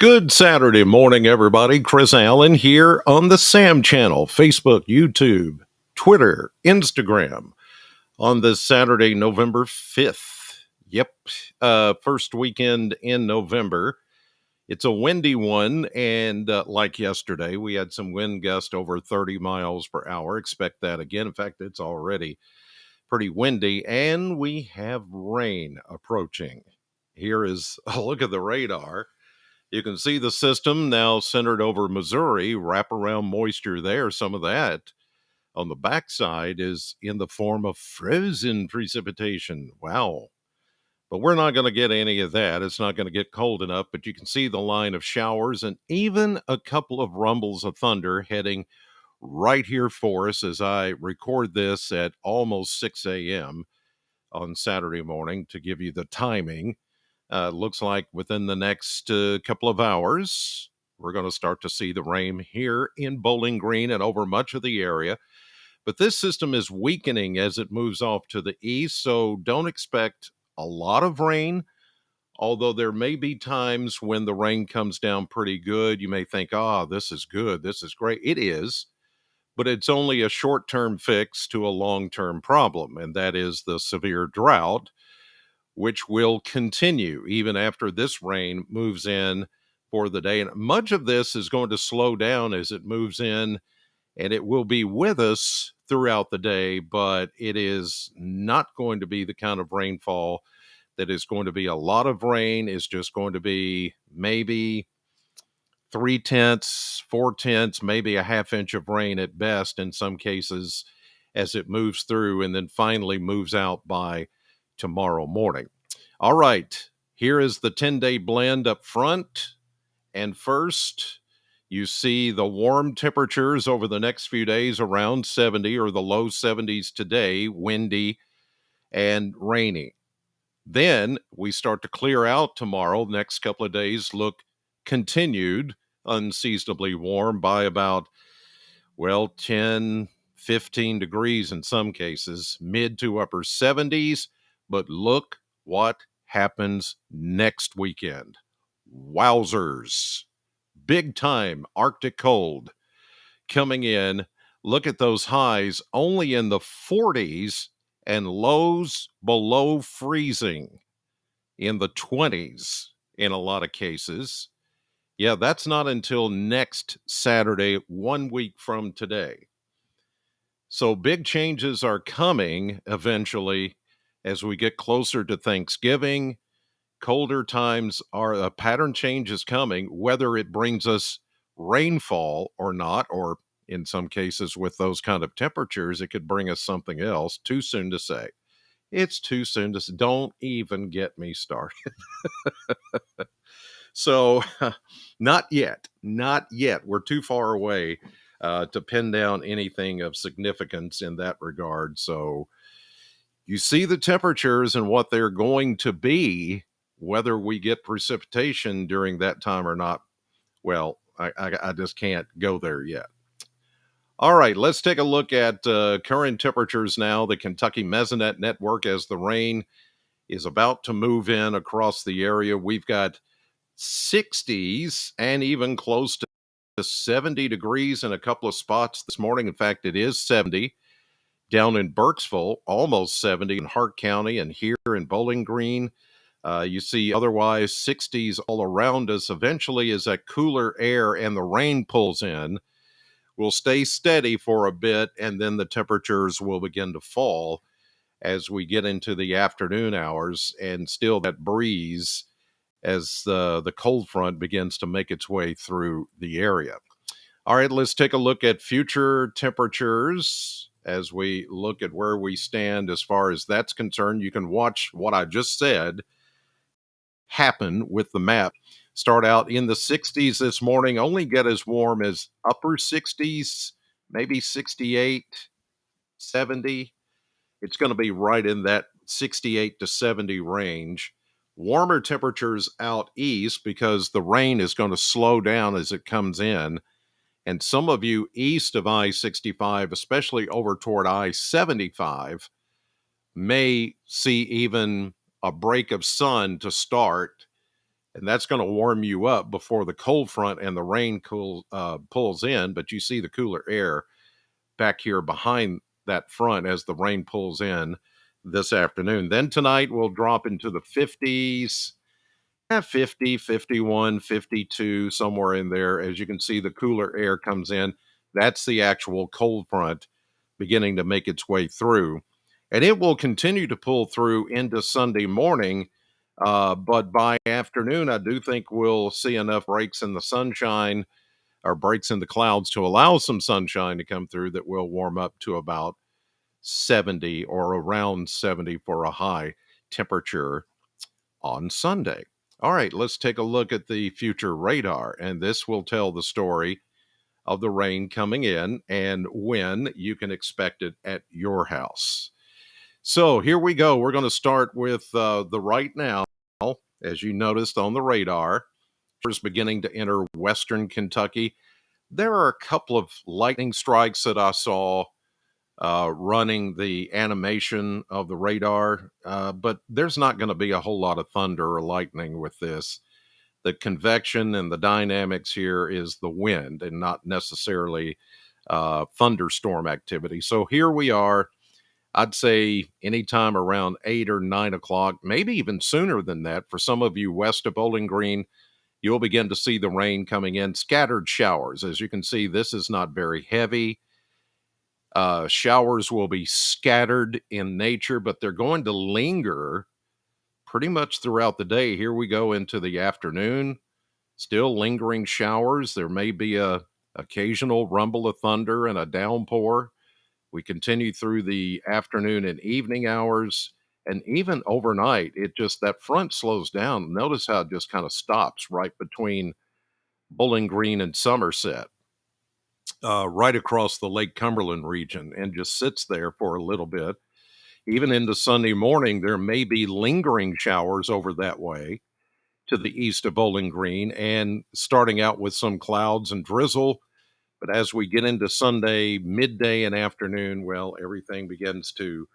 Good Saturday morning, everybody. Chris Allen here on the Sam channel, Facebook, YouTube, Twitter, Instagram, on this Saturday, November 5th. Yep, first weekend in November. It's a windy one, and like yesterday, we had some wind gusts over 30 miles per hour. Expect that again. In fact, it's already pretty windy, and we have rain approaching. Here is a look at the radar. You can see the system now centered over Missouri, wraparound moisture there. Some of that on the backside is in the form of frozen precipitation. Wow. But we're not going to get any of that. It's not going to get cold enough, but you can see the line of showers and even a couple of rumbles of thunder heading right here for us as I record this at almost 6 a.m. on Saturday morning to give you the timing. Looks like within the next couple of hours, we're going to start to see the rain here in Bowling Green and over much of the area. But this system is weakening as it moves off to the east, so don't expect a lot of rain. Although there may be times when the rain comes down pretty good, you may think, this is good, this is great. It is, but it's only a short-term fix to a long-term problem, and that is the severe drought, which will continue even after this rain moves in for the day. And much of this is going to slow down as it moves in, and it will be with us throughout the day, but it is not going to be the kind of rainfall that is going to be a lot of rain. Is just going to be maybe 3/10, 4/10, maybe a half inch of rain at best in some cases as it moves through and then finally moves out by tomorrow morning. All right, here is the 10-day blend up front. And first, you see the warm temperatures over the next few days around 70 or the low 70s today, windy and rainy. Then we start to clear out tomorrow. Next couple of days look continued unseasonably warm by about, 10, 15 degrees in some cases, mid to upper 70s. But look what happens next weekend. Wowzers. Big time Arctic cold coming in. Look at those highs only in the 40s and lows below freezing in the 20s in a lot of cases. Yeah, that's not until next Saturday, 1 week from today. So big changes are coming eventually as we get closer to Thanksgiving. Colder times are a pattern change is coming, whether it brings us rainfall or not, or in some cases with those kind of temperatures, it could bring us something else. Too soon to say. It's too soon to say. Don't even get me started. So, not yet. Not yet. We're too far away to pin down anything of significance in that regard. So, you see the temperatures and what they're going to be, whether we get precipitation during that time or not. Well, I just can't go there yet. All right, let's take a look at current temperatures now. The Kentucky Mesonet Network, as the rain is about to move in across the area. We've got 60s and even close to 70 degrees in a couple of spots this morning. In fact, it is 70 down in Burkesville, almost 70 in Hart County, and here in Bowling Green. You see otherwise 60s all around us. Eventually, as that cooler air and the rain pulls in, we'll stay steady for a bit, and then the temperatures will begin to fall as we get into the afternoon hours, and still that breeze as the cold front begins to make its way through the area. All right, let's take a look at future temperatures as we look at where we stand as far as that's concerned. You can watch what I just said happen with the map. Start out in the 60s this morning, only get as warm as upper 60s, maybe 68, 70. It's going to be right in that 68 to 70 range. Warmer temperatures out east because the rain is going to slow down as it comes in. And some of you east of I-65, especially over toward I-75, may see even a break of sun to start and that's going to warm you up before the cold front and the rain pulls in. But you see the cooler air back here behind that front as the rain pulls in this afternoon. Then tonight we'll drop into the 50s, 50, 51, 52, somewhere in there. As you can see, the cooler air comes in. That's the actual cold front beginning to make its way through. And it will continue to pull through into Sunday morning. But by afternoon, I do think we'll see enough breaks in the sunshine or breaks in the clouds to allow some sunshine to come through that will warm up to about 70 or around 70 for a high temperature on Sunday. All right, let's take a look at the future radar, and this will tell the story of the rain coming in and when you can expect it at your house. So here we go. We're going to start with the right now. As you noticed on the radar, is beginning to enter western Kentucky. There are a couple of lightning strikes that I saw running the animation of the radar, but there's not going to be a whole lot of thunder or lightning with this. The convection and the dynamics here is the wind and not necessarily thunderstorm activity. So here we are. I'd say anytime around 8 or 9 o'clock, maybe even sooner than that. For some of you west of Bowling Green, you'll begin to see the rain coming in, scattered showers. As you can see, this is not very heavy. Showers will be scattered in nature, but they're going to linger pretty much throughout the day. Here we go into the afternoon, still lingering showers. There may be a occasional rumble of thunder and a downpour. We continue through the afternoon and evening hours, and even overnight, it just that front slows down. Notice how it just kind of stops right between Bowling Green and Somerset, right across the Lake Cumberland region, and just sits there for a little bit. Even into Sunday morning, there may be lingering showers over that way to the east of Bowling Green, and starting out with some clouds and drizzle. But as we get into Sunday, midday and afternoon, well, everything begins to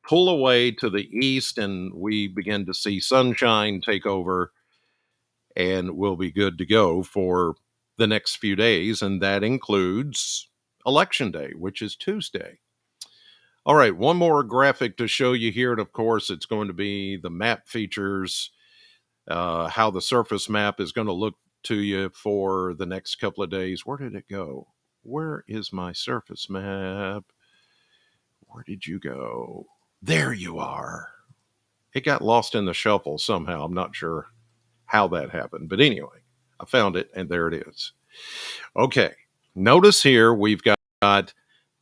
pull away to the east, and we begin to see sunshine take over, and we'll be good to go for the next few days. And that includes Election Day, which is Tuesday. All right, one more graphic to show you here. And of course, it's going to be the map features, how the surface map is going to look to you for the next couple of days. Where did it go? Where is my surface map? Where did you go? There you are. It got lost in the shuffle somehow. I'm not sure how that happened. But anyway, I found it, and there it is. Okay, notice here we've got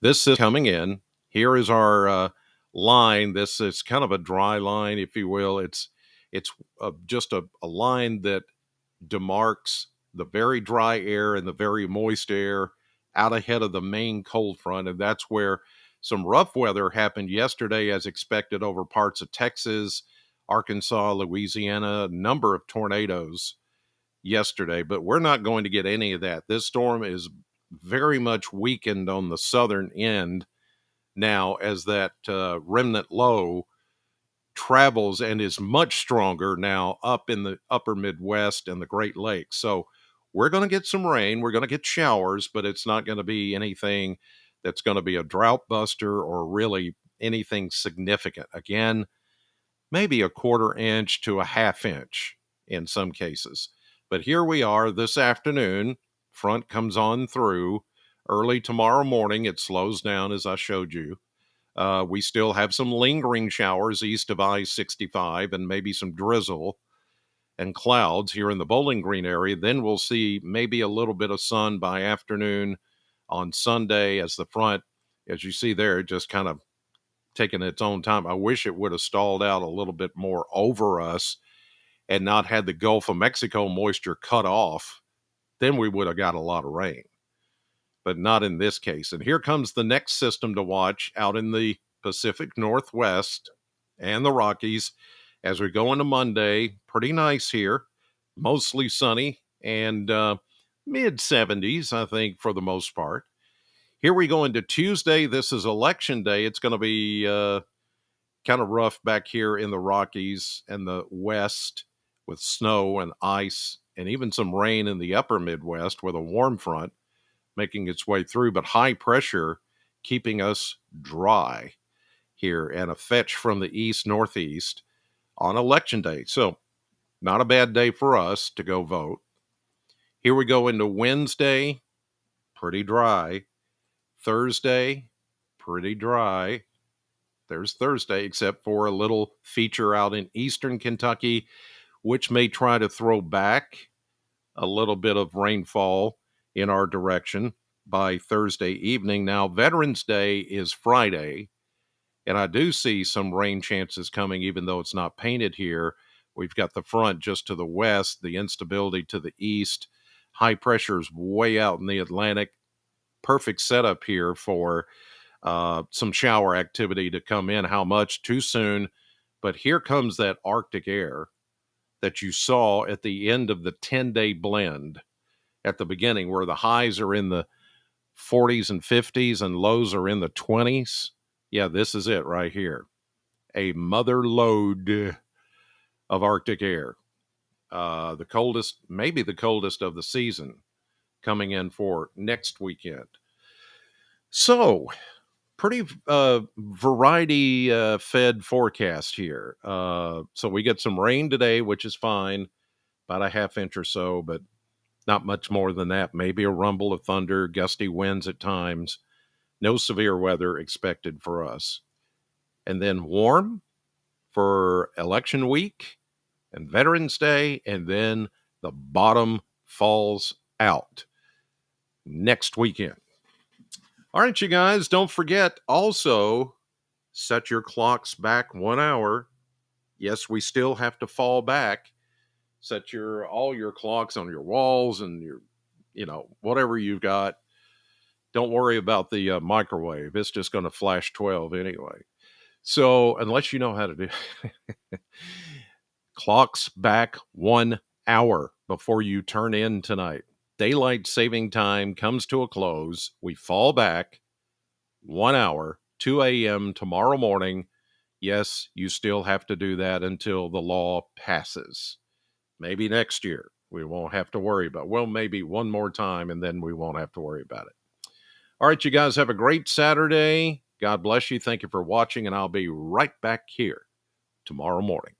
this is coming in. Here is our line. This is kind of a dry line, if you will. It's just a line that demarks the very dry air and the very moist air out ahead of the main cold front. And that's where some rough weather happened yesterday, as expected, over parts of Texas, Arkansas, Louisiana, a number of tornadoes yesterday. But we're not going to get any of that. This storm is very much weakened on the southern end now, as that remnant low travels and is much stronger now up in the upper Midwest and the Great Lakes. So we're going to get some rain. We're going to get showers, but it's not going to be anything that's going to be a drought buster or really anything significant. Again, maybe a quarter inch to a half inch in some cases. But here we are this afternoon. Front comes on through early tomorrow morning. It slows down, as I showed you. We still have some lingering showers east of I-65 and maybe some drizzle and clouds here in the Bowling Green area. Then we'll see maybe a little bit of sun by afternoon on Sunday, as the front, as you see there, just kind of taking its own time. I wish it would have stalled out a little bit more over us and not had the Gulf of Mexico moisture cut off. Then we would have got a lot of rain, but not in this case. And here comes the next system to watch out in the Pacific Northwest and the Rockies as we go into Monday. Pretty nice here, mostly sunny and mid 70s, I think, for the most part. Here we go into Tuesday. This is Election Day. It's going to be kind of rough back here in the Rockies and the West. with snow and ice and even some rain in the upper Midwest with a warm front making its way through, but high pressure keeping us dry here and a fetch from the east northeast on election day. So, not a bad day for us to go vote. Here we go into Wednesday, pretty dry. Thursday, pretty dry. There's Thursday, except for a little feature out in eastern Kentucky, which may try to throw back a little bit of rainfall in our direction by Thursday evening. Now, Veterans Day is Friday, and I do see some rain chances coming, even though it's not painted here. We've got the front just to the west, the instability to the east. High pressure's way out in the Atlantic. Perfect setup here for some shower activity to come in. How much? Too soon. But here comes that Arctic air that you saw at the end of the 10-day blend at the beginning, where the highs are in the 40s and 50s and lows are in the 20s. Yeah, this is it right here. A mother load of Arctic air. The coldest, maybe the coldest of the season coming in for next weekend. So, pretty variety fed forecast here. So we get some rain today, which is fine, about a half inch or so, but not much more than that. Maybe a rumble of thunder, gusty winds at times. No severe weather expected for us. And then warm for election week and Veterans Day, and then the bottom falls out next weekend. All right, you guys, don't forget also set your clocks back 1 hour. Yes, we still have to fall back. Set all your clocks on your walls and your, whatever you've got. Don't worry about the microwave. It's just going to flash 12 anyway. So unless you know how to do clocks back 1 hour before you turn in tonight. Daylight saving time comes to a close. We fall back 1 hour, 2 a.m. tomorrow morning. Yes, you still have to do that until the law passes. Maybe next year we won't have to worry about it. Well, maybe one more time and then we won't have to worry about it. All right, you guys have a great Saturday. God bless you. Thank you for watching, and I'll be right back here tomorrow morning.